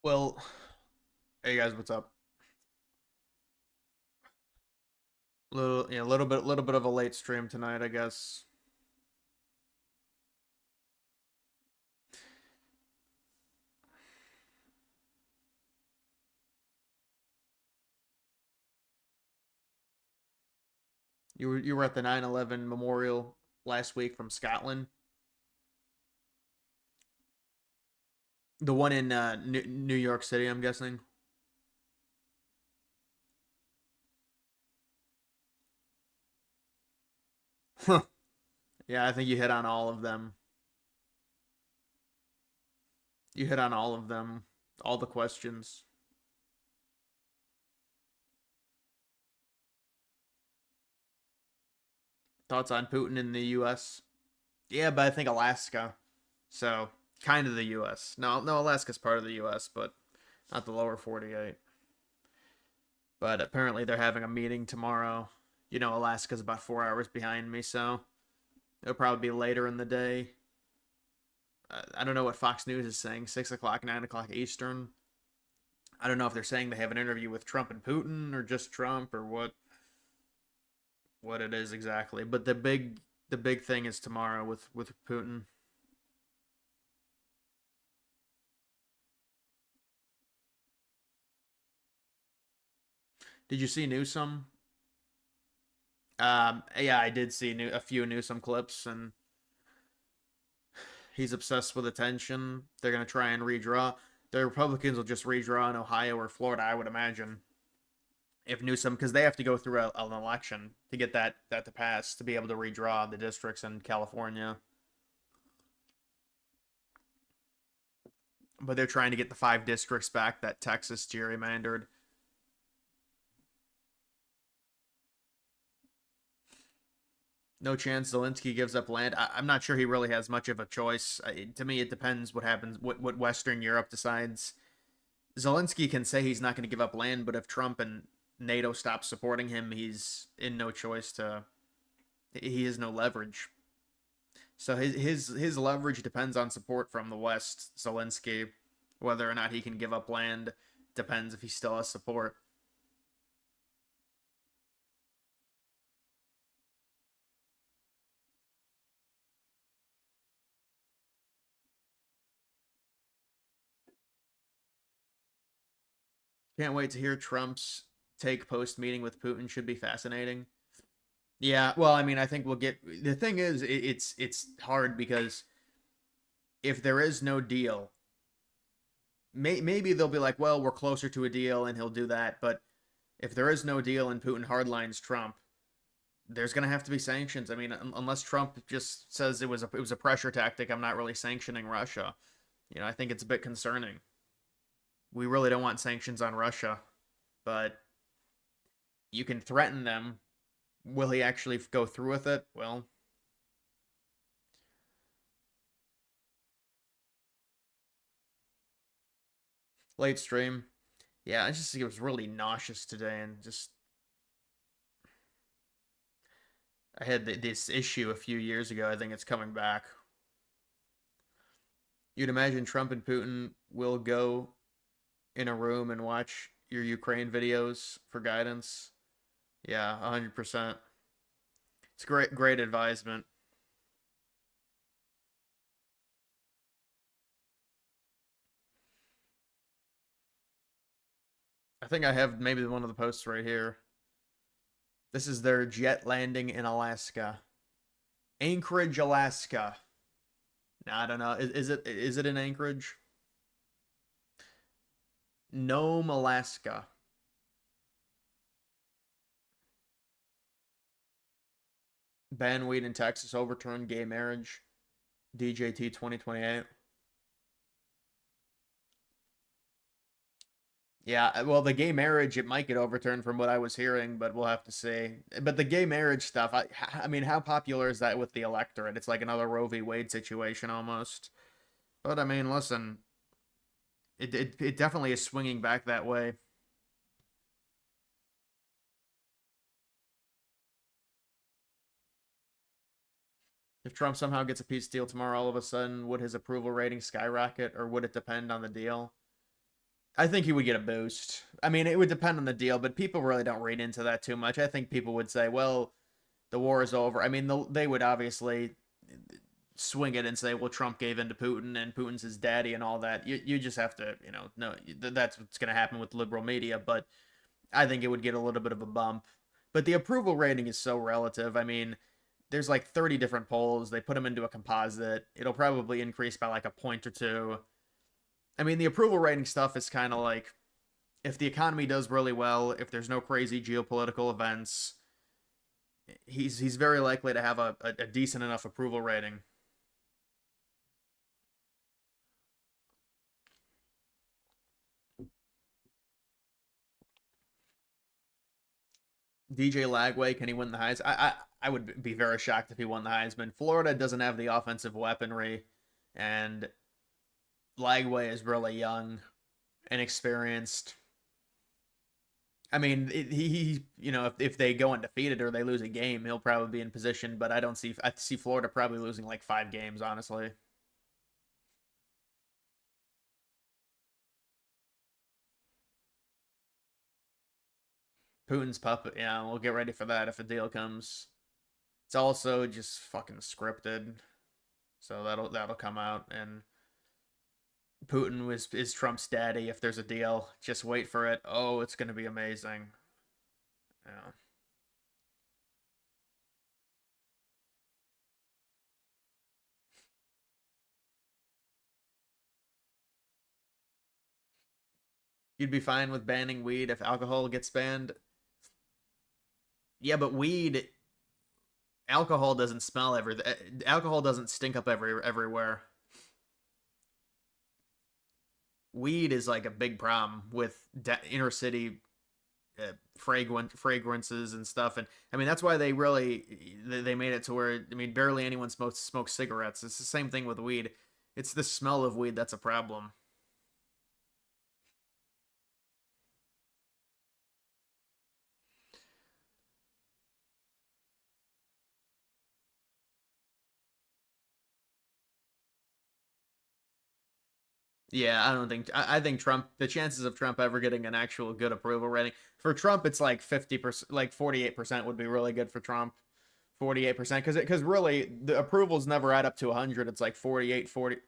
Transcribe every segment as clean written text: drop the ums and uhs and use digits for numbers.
Well, hey guys, what's up? Little bit of a late stream tonight, I guess. You were at the 9/11 memorial last week from Scotland, the one in New York City, I'm guessing. Yeah, I think you hit on all of them. You hit on all of them, all the questions. Thoughts on Putin in the U.S.? Yeah, but I think Alaska, so kind of the U.S. No, Alaska's part of the U.S., but not the lower 48. But apparently they're having a meeting tomorrow. Alaska's about 4 hours behind me, so it'll probably be later in the day. I don't know what Fox News is saying, 6 o'clock, 9 o'clock Eastern. I don't know if they're saying they have an interview with Trump and Putin or just Trump or what it is exactly. But the big thing is tomorrow with Putin. Did you see Newsom? Yeah, I did see a few Newsom clips, and he's obsessed with attention. They're gonna try and redraw. The Republicans will just redraw in Ohio or Florida, I would imagine, if Newsom, because they have to go through an election to get that to pass to be able to redraw the districts in California. But they're trying to get the 5 districts back that Texas gerrymandered. No chance Zelensky gives up land. I'm not sure he really has much of a choice. To me, it depends what happens, what Western Europe decides. Zelensky can say he's not going to give up land, but if Trump and NATO stop supporting him, he's in no choice to. He has no leverage. So his leverage depends on support from the West. Zelensky, whether or not he can give up land, depends if he still has support. Can't wait to hear Trump's take post meeting with Putin. Should be fascinating. Yeah, well, I mean, I think we'll get. The thing is, it's hard because if there is no deal, maybe they'll be like, well, we're closer to a deal, and he'll do that. But if there is no deal and Putin hardlines Trump, there's going to have to be sanctions. I mean, unless Trump just says it was a pressure tactic, I'm not really sanctioning Russia. I think it's a bit concerning. We really don't want sanctions on Russia, but you can threaten them. Will he actually go through with it? Well, late stream. Yeah, it was really nauseous today, and just I had this issue a few years ago. I think it's coming back. You'd imagine Trump and Putin will go in a room and watch your Ukraine videos for guidance. Yeah, 100%. It's great advisement. I think I have maybe one of the posts right here. This is their jet landing in Alaska. Anchorage, Alaska. Nah, I don't know. Is it in Anchorage? Nome, Alaska. Ban weed in Texas, overturn gay marriage. DJT 2028. Yeah, well, the gay marriage, it might get overturned from what I was hearing, but we'll have to see. But the gay marriage stuff, I mean, how popular is that with the electorate? It's like another Roe v. Wade situation almost. But I mean, listen, it definitely is swinging back that way. If Trump somehow gets a peace deal tomorrow, all of a sudden, would his approval rating skyrocket, or would it depend on the deal? I think he would get a boost. I mean, it would depend on the deal, but people really don't read into that too much. I think people would say, well, the war is over. I mean, they would obviously swing it and say, well, Trump gave in to Putin and Putin's his daddy and all that. You just have to, no, that's what's going to happen with liberal media. But I think it would get a little bit of a bump. But the approval rating is so relative. I mean, there's like 30 different polls. They put them into a composite. It'll probably increase by like a point or two. I mean, the approval rating stuff is kind of like, if the economy does really well, if there's no crazy geopolitical events, he's very likely to have a decent enough approval rating. DJ Lagway, can he win the Heisman? I would be very shocked if he won the Heisman. Florida doesn't have the offensive weaponry, and Lagway is really young, inexperienced. I mean, he if they go undefeated or they lose a game, he'll probably be in position. But I see Florida probably losing like 5 games, honestly. Putin's puppet. Yeah, we'll get ready for that if a deal comes. It's also just fucking scripted, so that'll come out. And Putin is Trump's daddy. If there's a deal, just wait for it. Oh, it's gonna be amazing. Yeah. You'd be fine with banning weed if alcohol gets banned. Yeah, but alcohol doesn't smell alcohol doesn't stink up everywhere. Weed is like a big problem with inner city fragrances and stuff, and I mean that's why they made it to where, I mean, barely anyone smokes cigarettes. It's the same thing with weed. It's the smell of weed that's a problem. Yeah, I think Trump, the chances of Trump ever getting an actual good approval rating for Trump, it's like 50%, like 48% would be really good for Trump. 48%, because really the approvals never add up to 100. It's like 48%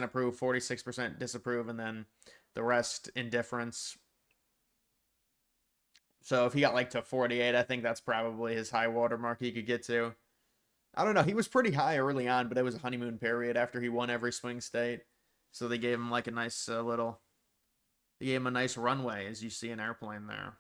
approve, 46% disapprove, and then the rest indifference. So if he got like to 48, I think that's probably his high water mark he could get to. I don't know. He was pretty high early on, but it was a honeymoon period after he won every swing state. So they gave him like a nice they gave him a nice runway, as you see an airplane there.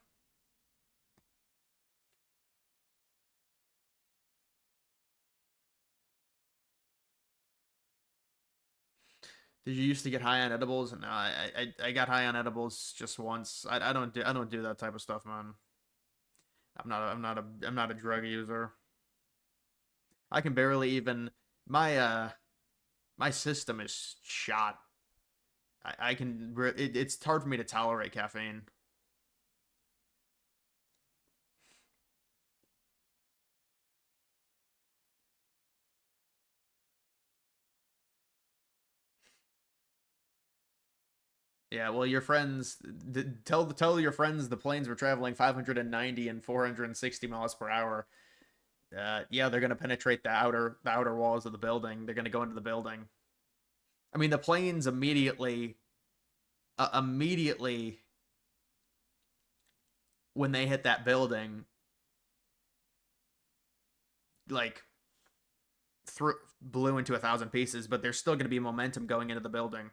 Did you used to get high on edibles? No, I got high on edibles just once. I don't do that type of stuff, man. I'm not a drug user. I can barely even my my system is shot. I can it's hard for me to tolerate caffeine. Yeah, well, your friends tell your friends the planes were traveling 590 and 460 miles per hour. Yeah, they're gonna penetrate the outer walls of the building. They're gonna go into the building. I mean, the planes immediately when they hit that building, like through blew into 1,000 pieces. But there's still gonna be momentum going into the building.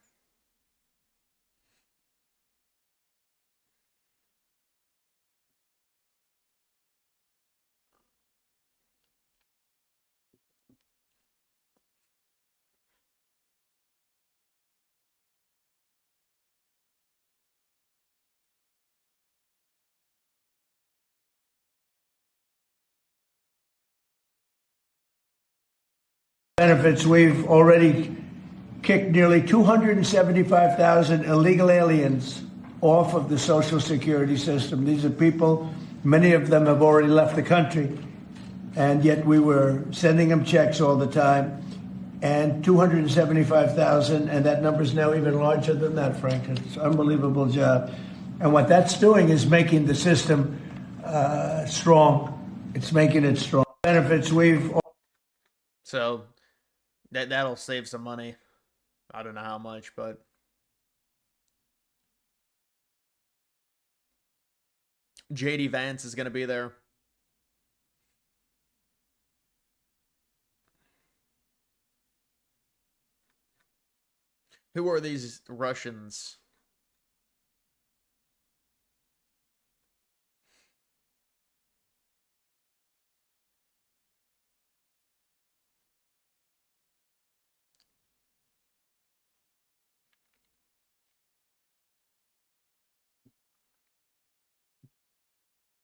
Benefits, we've already kicked nearly 275,000 illegal aliens off of the Social Security system. These are people, many of them have already left the country, and yet we were sending them checks all the time. and 275,000, and that number is now even larger than that, Frank. It's an unbelievable job. And what that's doing is making the system strong. It's making it strong. Benefits we've. So that'll save some money. I don't know how much, but JD Vance is going to be there. Who are these Russians?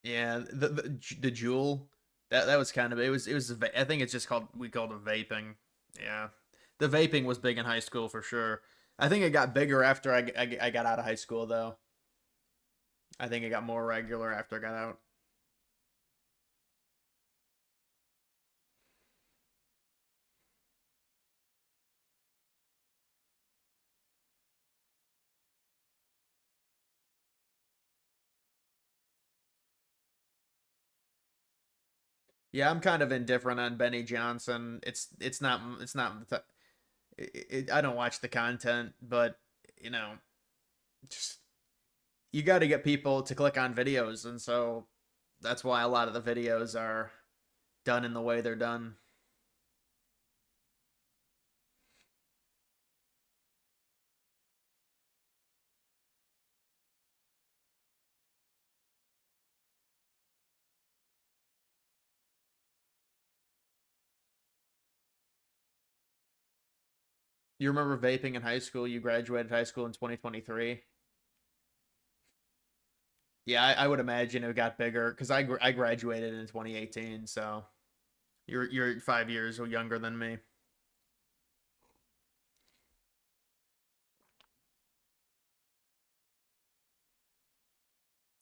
Yeah, the Jewel. That was kind of it was I think it's just called we called it vaping. Yeah, the vaping was big in high school for sure. I think it got bigger after I got out of high school though. I think it got more regular after I got out. Yeah, I'm kind of indifferent on Benny Johnson. It's not I don't watch the content, but you know, just you got to get people to click on videos, and so that's why a lot of the videos are done in the way they're done. You remember vaping in high school? You graduated high school in 2023. Yeah, I would imagine it got bigger because I graduated in 2018, so you're 5 years younger than me.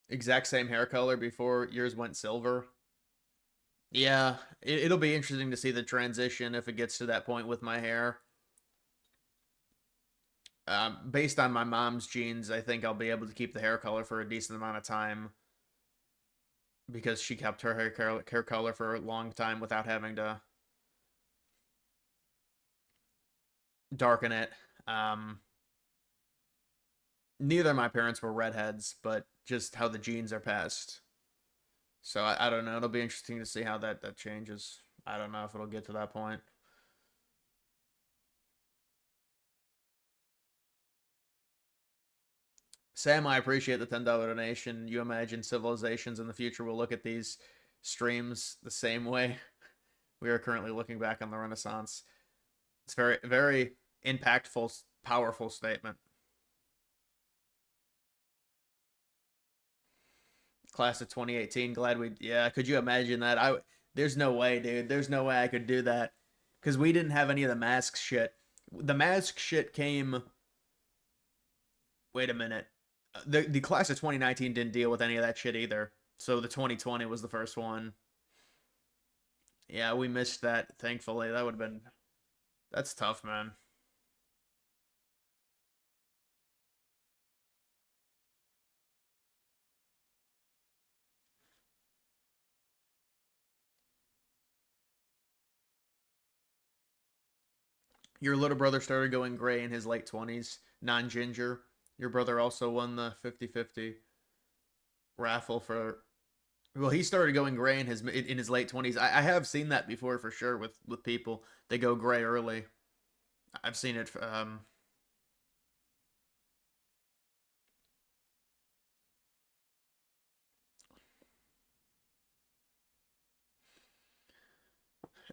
Exact same hair color before yours went silver. Yeah, it'll be interesting to see the transition if it gets to that point with my hair. Based on my mom's genes, I think I'll be able to keep the hair color for a decent amount of time because she kept her hair color for a long time without having to darken it. Um, Neither of my parents were redheads, but just how the genes are passed. So I don't know. It'll be interesting to see how that changes. I don't know if it'll get to that point. Sam, I appreciate the $10 donation. You imagine civilizations in the future will look at these streams the same way we are currently looking back on the Renaissance. It's very impactful, powerful statement. Class of 2018. Glad we. Yeah, could you imagine that? There's no way, dude. There's no way I could do that because we didn't have any of the mask shit. The mask shit came. Wait a minute. The class of 2019 didn't deal with any of that shit either. So the 2020 was the first one. Yeah, we missed that. Thankfully, that would have been. That's tough, man. Your little brother started going gray in his late 20s, non ginger. Your brother also won the 50-50 raffle for. Well, he started going gray in his late 20s. I have seen that before for sure with people. They go gray early. I've seen it.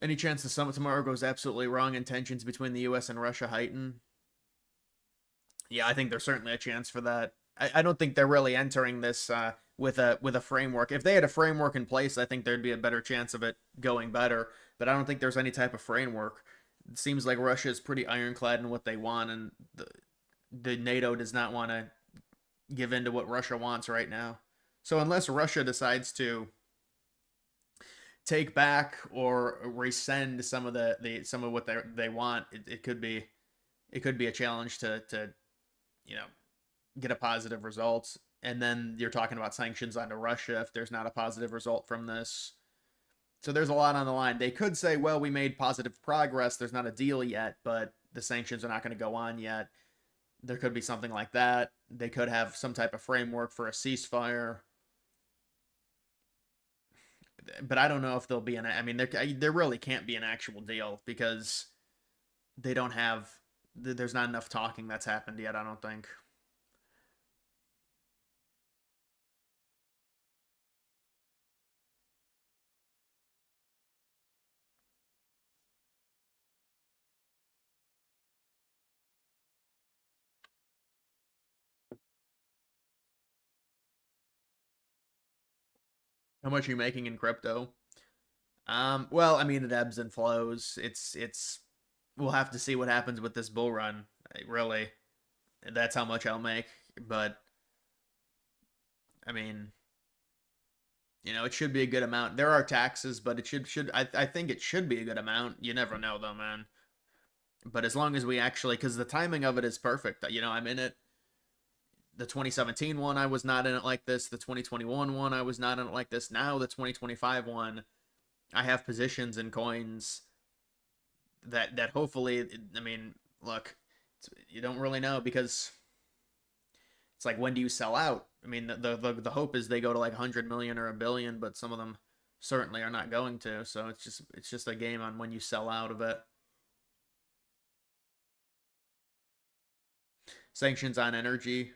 Any chance the summit tomorrow goes absolutely wrong and tensions between the U.S. and Russia heighten? Yeah, I think there's certainly a chance for that. I don't think they're really entering this with a framework. If they had a framework in place, I think there'd be a better chance of it going better. But I don't think there's any type of framework. It seems like Russia is pretty ironclad in what they want, and the NATO does not want to give in to what Russia wants right now. So unless Russia decides to take back or rescind some of some of what they want, it could be a challenge to you know get a positive result. And then you're talking about sanctions onto Russia if there's not a positive result from this. So there's a lot on the line. They could say, well, we made positive progress. There's not a deal yet, but the sanctions are not going to go on yet. There could be something like that. They could have some type of framework for a ceasefire. But I don't know if there'll be an. I mean, there really can't be an actual deal because they don't have. There's not enough talking that's happened yet. I don't think. How much are you making in crypto? Well, I mean, it ebbs and flows. It's. We'll have to see what happens with this bull run. Really, that's how much I'll make. But I mean, it should be a good amount. There are taxes, but it should I think it should be a good amount. You never know though, man. But as long as we actually, because the timing of it is perfect. I'm in it. The 2017 one, I was not in it like this. The 2021 one, I was not in it like this. Now the 2025 one, I have positions in coins that hopefully, I mean, look, you don't really know because it's like, when do you sell out? I mean, the hope is they go to like 100 million or a billion, but some of them certainly are not going to. So it's just a game on when you sell out of it. Sanctions on energy.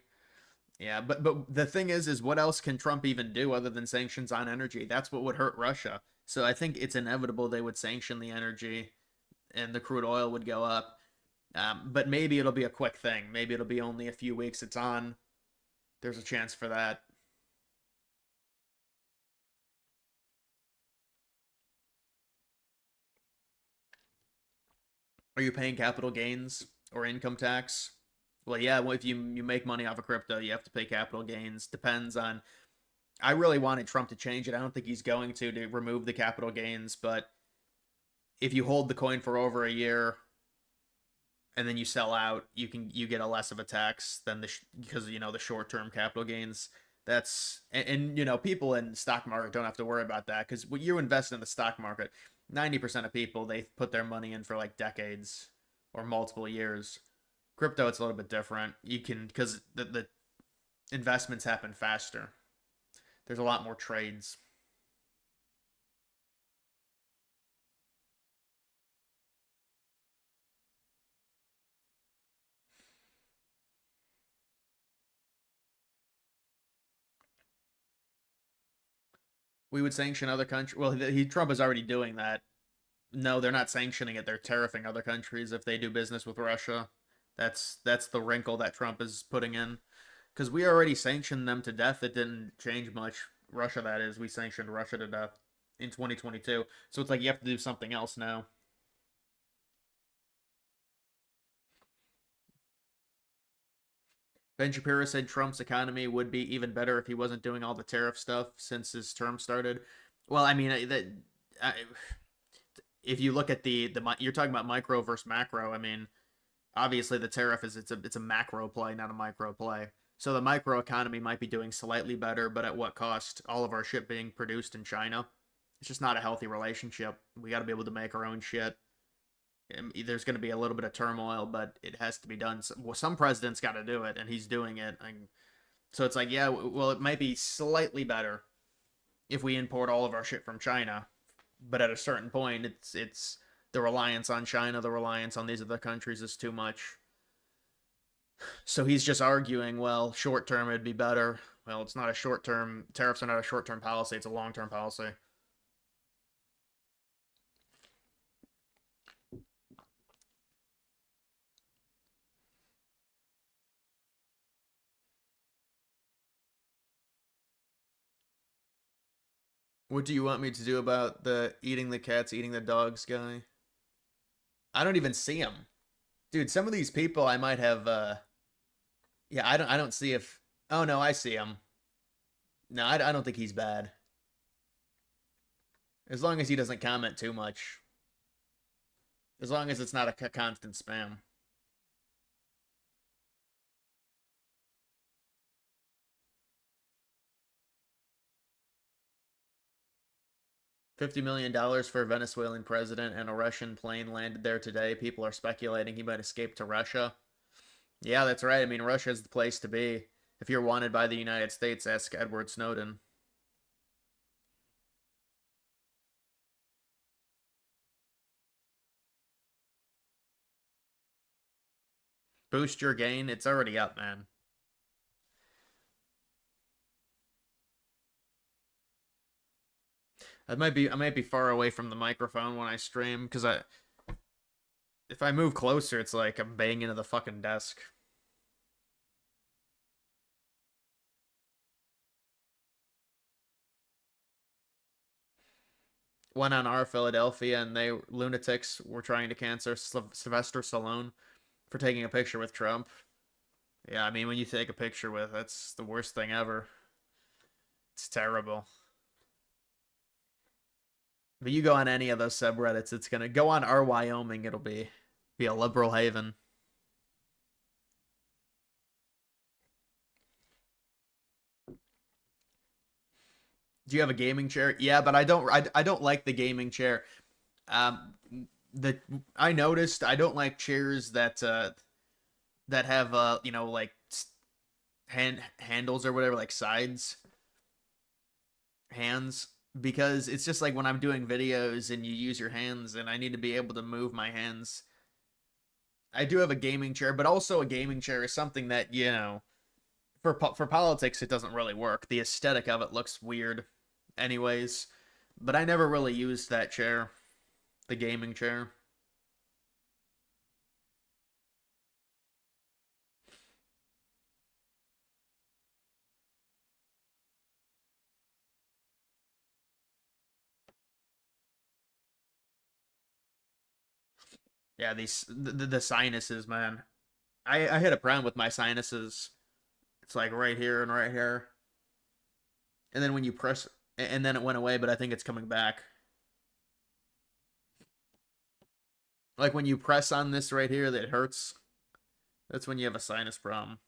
Yeah, but the thing is what else can Trump even do other than sanctions on energy? That's what would hurt Russia. So I think it's inevitable they would sanction the energy, and the crude oil would go up. But maybe it'll be a quick thing. Maybe it'll be only a few weeks it's on. There's a chance for that. Are you paying capital gains or income tax? Well, yeah. Well, if you make money off of crypto, you have to pay capital gains. Depends on. I really wanted Trump to change it. I don't think he's going to remove the capital gains, but if you hold the coin for over a year and then you sell out, you get a less of a tax than because the short term capital gains. That's and people in the stock market don't have to worry about that because when you invest in the stock market, 90% of people they put their money in for like decades or multiple years. Crypto, it's a little bit different. You can because the investments happen faster. There's a lot more trades. We would sanction other countries. Well, Trump is already doing that. No, they're not sanctioning it. They're tariffing other countries if they do business with Russia. That's the wrinkle that Trump is putting in. Because we already sanctioned them to death. It didn't change much. Russia, that is. We sanctioned Russia to death in 2022. So it's like you have to do something else now. Ben Shapiro said Trump's economy would be even better if he wasn't doing all the tariff stuff since his term started. Well, I mean, if you look at you're talking about micro versus macro. I mean, obviously the tariff is it's a macro play, not a micro play. So the micro economy might be doing slightly better, but at what cost? All of our shit being produced in China. It's just not a healthy relationship. We got to be able to make our own shit. There's going to be a little bit of turmoil, but it has to be done. Well, some president's got to do it, and he's doing it. So it's like, yeah, well, it might be slightly better if we import all of our shit from China, but at a certain point, it's the reliance on China, the reliance on these other countries is too much. So he's just arguing, well, short term it'd be better. Well, it's not a short term. Tariffs are not a short term policy. It's a long term policy. What do you want me to do about the eating the cats, eating the dogs guy? I don't even see him, dude. Some of these people I might have. Yeah, I don't see if. Oh no, I see him. No, I don't think he's bad. As long as he doesn't comment too much. As long as it's not a constant spam. $50 million for a Venezuelan president, and a Russian plane landed there today. People are speculating he might escape to Russia. Yeah, that's right. I mean, Russia's the place to be. If you're wanted by the United States, ask Edward Snowden. Boost your gain. It's already up, man. I might be far away from the microphone when I stream because if I move closer, it's like I'm banging into the fucking desk. Went on our Philadelphia, and they lunatics were trying to cancel Sylvester Stallone for taking a picture with Trump. Yeah, I mean, when you take a picture with, that's the worst thing ever. It's terrible. But you go on any of those subreddits, it's gonna go on our Wyoming. It'll be a liberal haven. Do you have a gaming chair? Yeah, but I don't like the gaming chair. Um, the I noticed I don't like chairs that have like handles or whatever, like sides hands, because it's just like when I'm doing videos and you use your hands and I need to be able to move my hands. I do have a gaming chair, but also a gaming chair is something that, for politics it doesn't really work. The aesthetic of it looks weird anyways, but I never really used that chair, the gaming chair. Yeah, the sinuses, man. I had a problem with my sinuses. It's like right here and right here. And then when you press, and then it went away, but I think it's coming back. Like when you press on this right here, that hurts. That's when you have a sinus problem.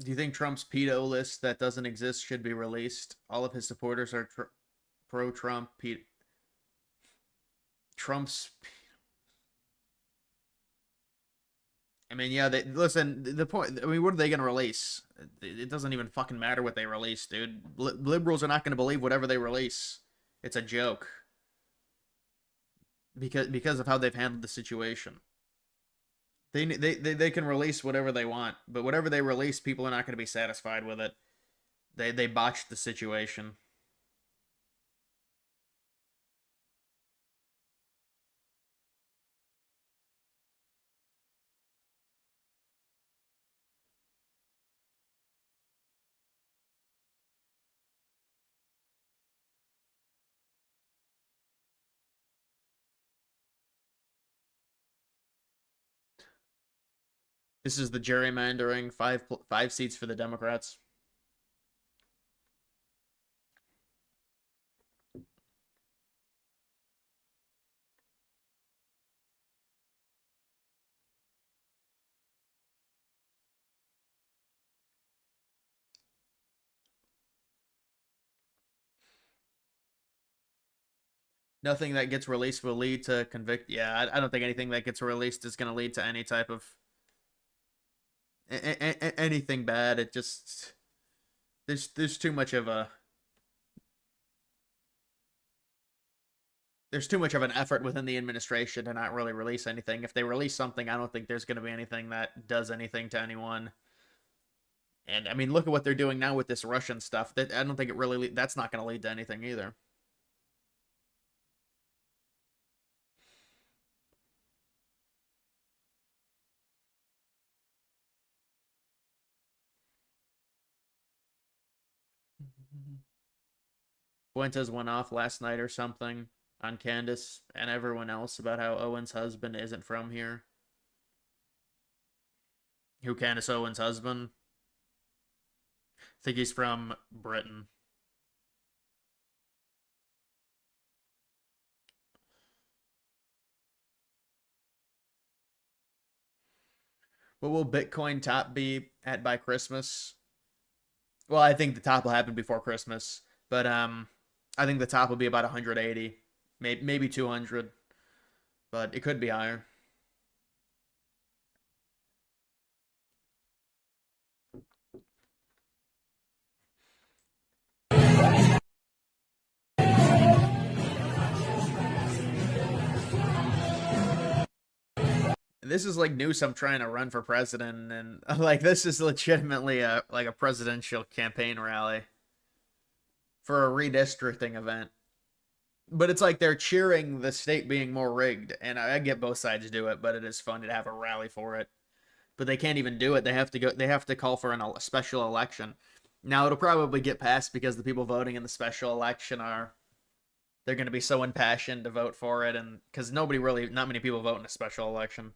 Do you think Trump's pedo list that doesn't exist should be released? All of his supporters are pro-Trump. Trump's. I mean, yeah. They listen. The point. I mean, what are they gonna release? It doesn't even fucking matter what they release, dude. Liberals are not gonna believe whatever they release. It's a joke because of how they've handled the situation. They can release whatever they want, but whatever they release, people are not going to be satisfied with it. They botched the situation. This is the gerrymandering, five seats for the Democrats. Nothing that gets released will lead to convict. Yeah, I don't think anything that gets released is going to lead to any type of anything bad. It just there's too much of a there's too much of an effort within the administration to not really release anything. If they release something, I don't think there's going to be anything that does anything to anyone. And I mean, look at what they're doing now with this Russian stuff. That I don't think it really that's not going to lead to anything either. Fuentes went off last night or something on Candace and everyone else about how Owen's husband isn't from here. Who, Candace Owen's husband? I think he's from Britain. What will Bitcoin top be at by Christmas? Well, I think the top will happen before Christmas, but I think the top will be about 180, maybe 200, but it could be higher. This is like Newsom trying to run for president, and like this is legitimately a like a presidential campaign rally for a redistricting event. But it's like they're cheering the state being more rigged, and I get both sides do it, but it is fun to have a rally for it. But they can't even do it. They have to go. They have to call for a special election. Now it'll probably get passed because the people voting in the special election are they're going to be so impassioned to vote for it, and because not many people vote in a special election.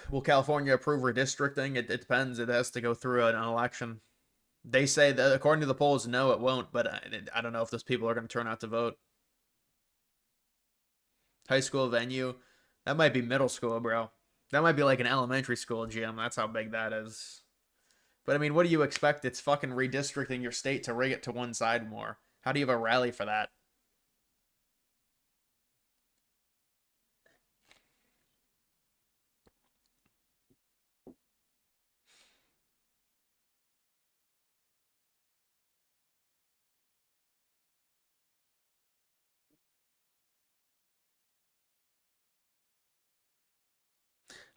Will California approve redistricting? It depends. It has to go through an election. They say that according to the polls, no, it won't. But I don't know if those people are going to turn out to vote. High school venue, that might be middle school, bro. That might be like an elementary school gym. That's how big that is. But I mean, what do you expect? It's fucking redistricting your state to rig it to one side more. How do you have a rally for that?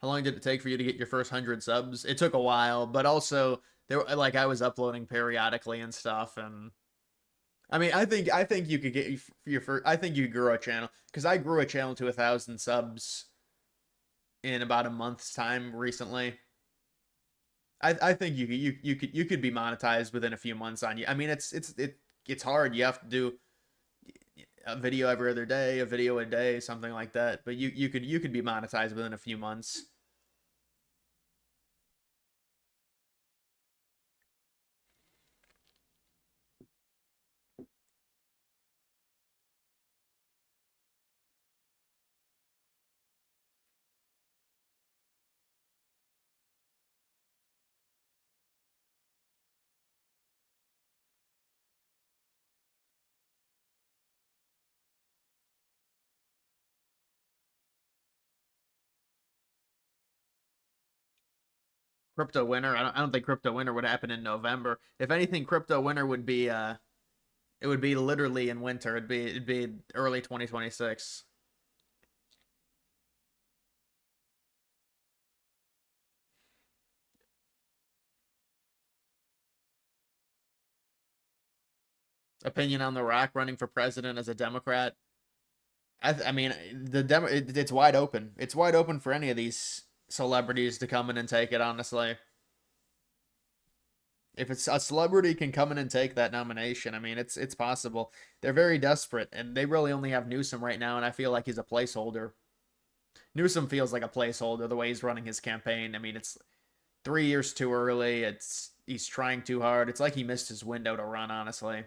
How long did it take for you to get your first 100 subs? It took a while, but also there like I was uploading periodically and stuff, and I mean, I think you could get your first. I think you grew a channel because I grew a channel to 1,000 subs in about a month's time recently. I think you could be monetized within a few months on you. I mean, it's hard. You have to do a video every other day, a video a day, something like that. But you could be monetized within a few months. Crypto winter. I don't think crypto winter would happen in November. If anything, crypto winter would be it would be literally in winter. It'd be early 2026. Opinion on The Rock running for president as a Democrat. I mean, it's wide open. It's wide open for any of these celebrities to come in and take it. Honestly, if it's a celebrity can come in and take that nomination, I mean, it's possible. They're very desperate, and they really only have Newsom right now, and I feel like he's a placeholder. Newsom feels like a placeholder the way he's running his campaign. I mean, it's 3 years too early. It's he's trying too hard. It's like he missed his window to run. Honestly.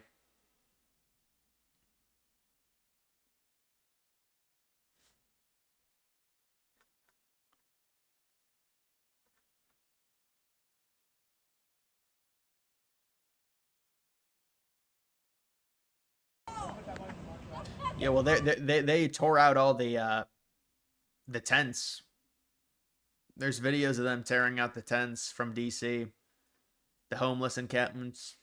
Yeah, well, they tore out all the tents. There's videos of them tearing out the tents from DC, the homeless encampments.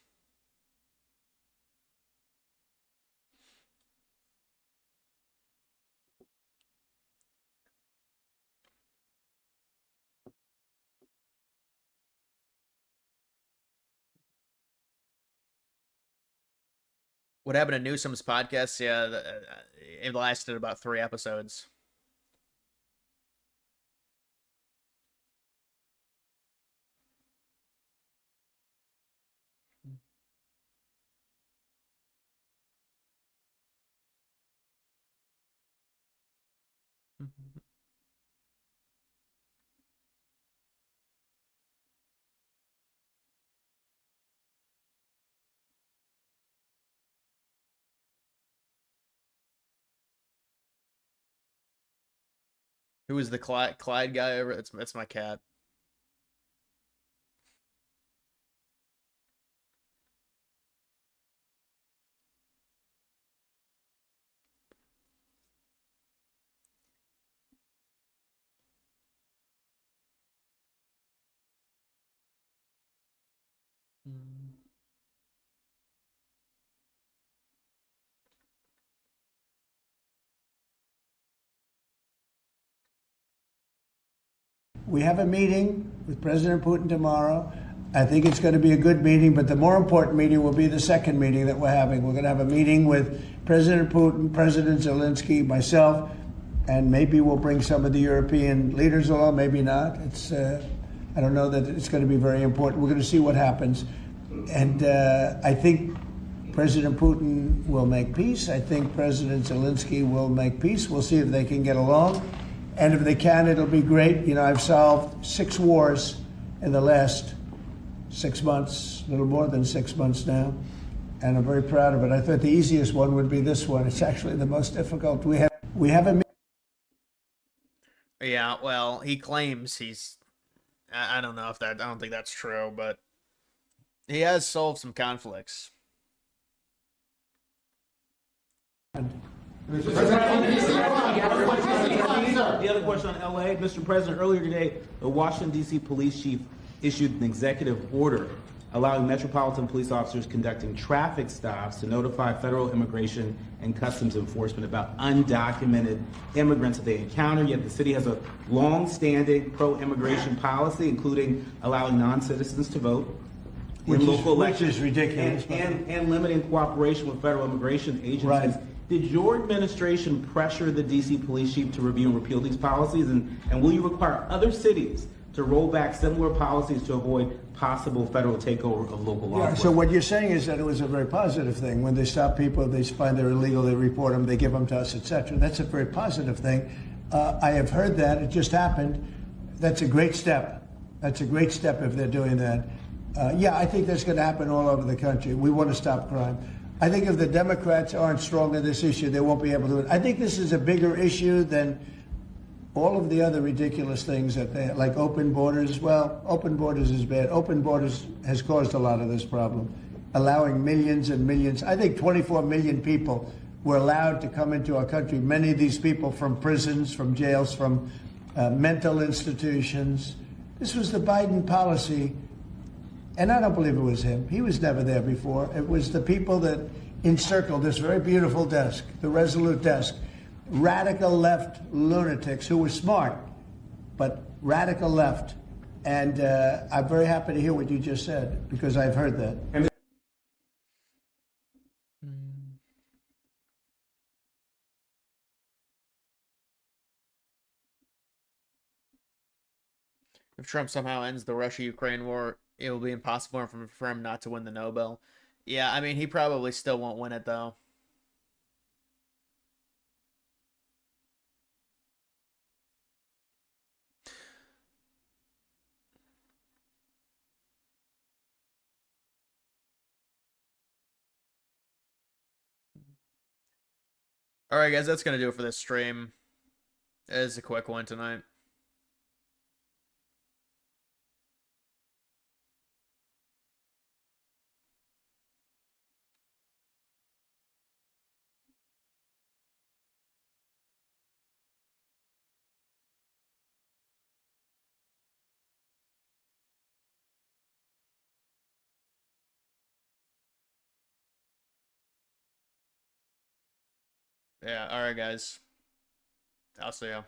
What happened to Newsom's podcast? Yeah, it lasted about 3 episodes. Who is the Clyde guy over? That's my cat. We have a meeting with President Putin tomorrow. I think it's going to be a good meeting, but the more important meeting will be the second meeting that we're having. We're going to have a meeting with President Putin, President Zelensky, myself, and maybe we'll bring some of the European leaders along, maybe not. I don't know that it's going to be very important. We're going to see what happens. And I think President Putin will make peace. I think President Zelensky will make peace. We'll see if they can get along. And if they can, it'll be great. You know, I've solved 6 wars in the last 6 months, a little more than 6 months now. And I'm very proud of it. I thought the easiest one would be this one. It's actually the most difficult. We have a... Yeah, well, he claims he's... I don't know if that... I don't think that's true, but he has solved some conflicts. The other question on LA, Mr. President, earlier today, the Washington, D.C. police chief issued an executive order allowing metropolitan police officers conducting traffic stops to notify federal immigration and customs enforcement about undocumented immigrants that they encounter. Yet the city has a long-standing pro-immigration policy, including allowing non-citizens to vote in local elections. Which is ridiculous. And limiting cooperation with federal immigration agencies. Right. Did your administration pressure the D.C. police chief to review and repeal these policies? And will you require other cities to roll back similar policies to avoid possible federal takeover of local law enforcement? So what you're saying is that it was a very positive thing. When they stop people, they find they're illegal, they report them, they give them to us, etc. That's a very positive thing. I have heard that. It just happened. That's a great step. That's a great step if they're doing that. Yeah, I think that's going to happen all over the country. We want to stop crime. I think if the Democrats aren't strong on this issue, they won't be able to do it. I think this is a bigger issue than all of the other ridiculous things that they, like open borders. Well, open borders is bad. Open borders has caused a lot of this problem, allowing millions and millions. I think 24 million people were allowed to come into our country. Many of these people from prisons, from jails, from mental institutions. This was the Biden policy. And I don't believe it was him. He was never there before. It was the people that encircled this very beautiful desk, the Resolute desk, radical left lunatics who were smart, but radical left. And I'm very happy to hear what you just said, because I've heard that. If Trump somehow ends the Russia-Ukraine war, it will be impossible for him not to win the Nobel. Yeah, I mean, he probably still won't win it, though. All right, guys, that's going to do it for this stream. It's a quick one tonight. Yeah, all right, guys. I'll see you.